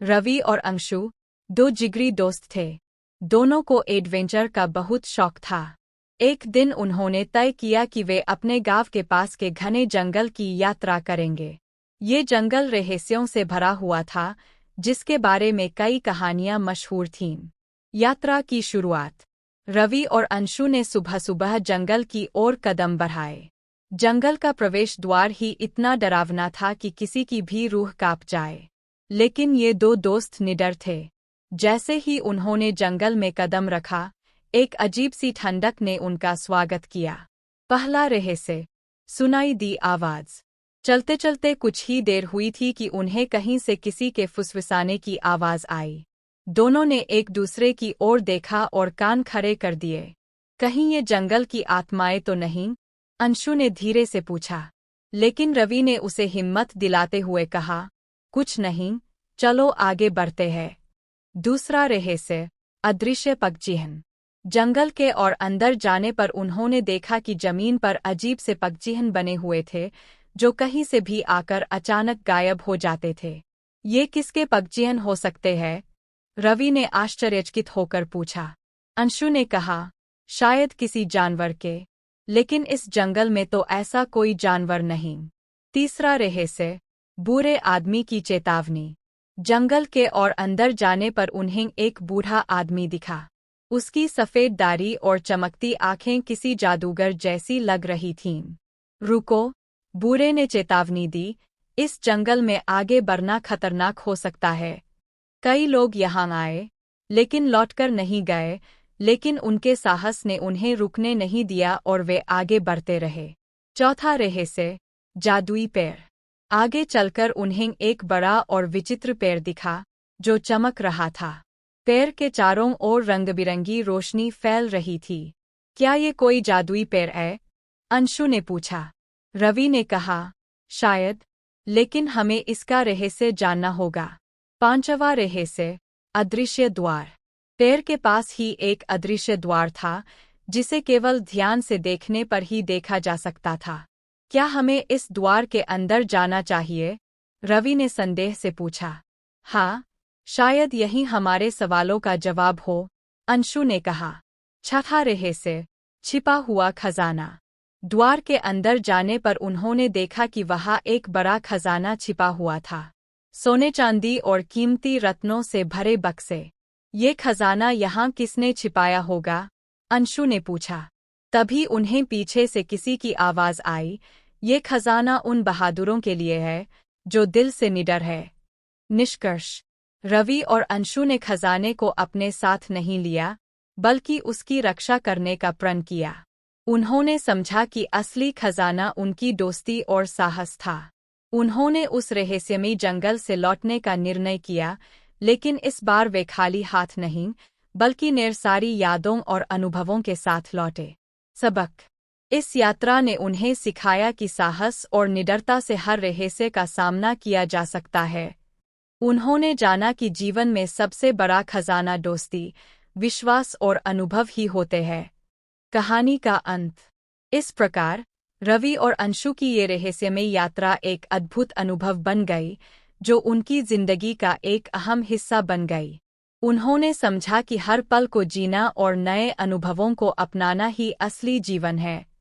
रवि और अंशु दो जिगरी दोस्त थे। दोनों को एडवेंचर का बहुत शौक था। एक दिन उन्होंने तय किया कि वे अपने गांव के पास के घने जंगल की यात्रा करेंगे। ये जंगल रहस्यों से भरा हुआ था, जिसके बारे में कई कहानियां मशहूर थीं। यात्रा की शुरुआत। रवि और अंशु ने सुबह सुबह जंगल की ओर कदम बढ़ाए। जंगल का प्रवेश द्वार ही इतना डरावना था कि किसी की भी रूह कांप जाए। लेकिन ये दो दोस्त निडर थे। जैसे ही उन्होंने जंगल में कदम रखा, एक अजीब सी ठंडक ने उनका स्वागत किया। पहला रहस्य। सुनाई दी आवाज। चलते चलते कुछ ही देर हुई थी कि उन्हें कहीं से किसी के फुसफुसाने की आवाज आई। दोनों ने एक दूसरे की ओर देखा और कान खड़े कर दिए। कहीं ये जंगल की आत्माएं तो नहीं? अंशु ने धीरे से पूछा। लेकिन रवि ने उसे हिम्मत दिलाते हुए कहा, कुछ नहीं, चलो आगे बढ़ते हैं। दूसरा रहस्य। अदृश्य पगचिह्न। जंगल के और अंदर जाने पर उन्होंने देखा कि जमीन पर अजीब से पगचिह्न बने हुए थे, जो कहीं से भी आकर अचानक गायब हो जाते थे। ये किसके पगचिह्न हो सकते हैं? रवि ने आश्चर्यचकित होकर पूछा। अंशु ने कहा, शायद किसी जानवर के, लेकिन इस जंगल में तो ऐसा कोई जानवर नहीं। तीसरा रहस्य। बूढ़े आदमी की चेतावनी। जंगल के और अंदर जाने पर उन्हें एक बूढ़ा आदमी दिखा। उसकी सफ़ेद दाढ़ी और चमकती आंखें किसी जादूगर जैसी लग रही थीं। रुको, बूढ़े ने चेतावनी दी, इस जंगल में आगे बढ़ना खतरनाक हो सकता है। कई लोग यहाँ आए, लेकिन लौटकर नहीं गए, लेकिन उनके साहस ने उन्हें रुकने नहीं दिया और वे आगे बढ़ते रहे। चौथा रहस्य। जादुई पैर। आगे चलकर उन्हें एक बड़ा और विचित्र पैर दिखा, जो चमक रहा था। पैर के चारों ओर रंग-बिरंगी रोशनी फैल रही थी। क्या ये कोई जादुई पैर है? अंशु ने पूछा। रवि ने कहा, शायद, लेकिन हमें इसका रहस्य जानना होगा। पांचवां रहस्य। अदृश्य द्वार। पैर के पास ही एक अदृश्य द्वार था, जिसे केवल ध्यान से देखने पर ही देखा जा सकता था। क्या हमें इस द्वार के अंदर जाना चाहिए? रवि ने संदेह से पूछा। हाँ, शायद यही हमारे सवालों का जवाब हो, अंशु ने कहा। छठा रहस्य। छिपा हुआ खजाना। द्वार के अंदर जाने पर उन्होंने देखा कि वहाँ एक बड़ा खजाना छिपा हुआ था। सोने चांदी और कीमती रत्नों से भरे बक्से। ये खजाना यहाँ किसने छिपाया होगा? अंशु ने पूछा। तभी उन्हें पीछे से किसी की आवाज आई, ये खजाना उन बहादुरों के लिए है, जो दिल से निडर है। निष्कर्ष। रवि और अंशु ने खजाने को अपने साथ नहीं लिया, बल्कि उसकी रक्षा करने का प्रण किया। उन्होंने समझा कि असली खजाना उनकी दोस्ती और साहस था। उन्होंने उस रहस्यमयी जंगल से लौटने का निर्णय किया, लेकिन इस बार वे खाली हाथ नहीं, बल्कि ढेर सारी यादों और अनुभवों के साथ लौटे। सबक। इस यात्रा ने उन्हें सिखाया कि साहस और निडरता से हर रहस्य का सामना किया जा सकता है। उन्होंने जाना कि जीवन में सबसे बड़ा खजाना दोस्ती, विश्वास और अनुभव ही होते हैं। कहानी का अंत। इस प्रकार, रवि और अंशु की ये रहस्यमयी यात्रा एक अद्भुत अनुभव बन गई, जो उनकी जिंदगी का एक अहम हिस्सा बन गई। उन्होंने समझा कि हर पल को जीना और नए अनुभवों को अपनाना ही असली जीवन है।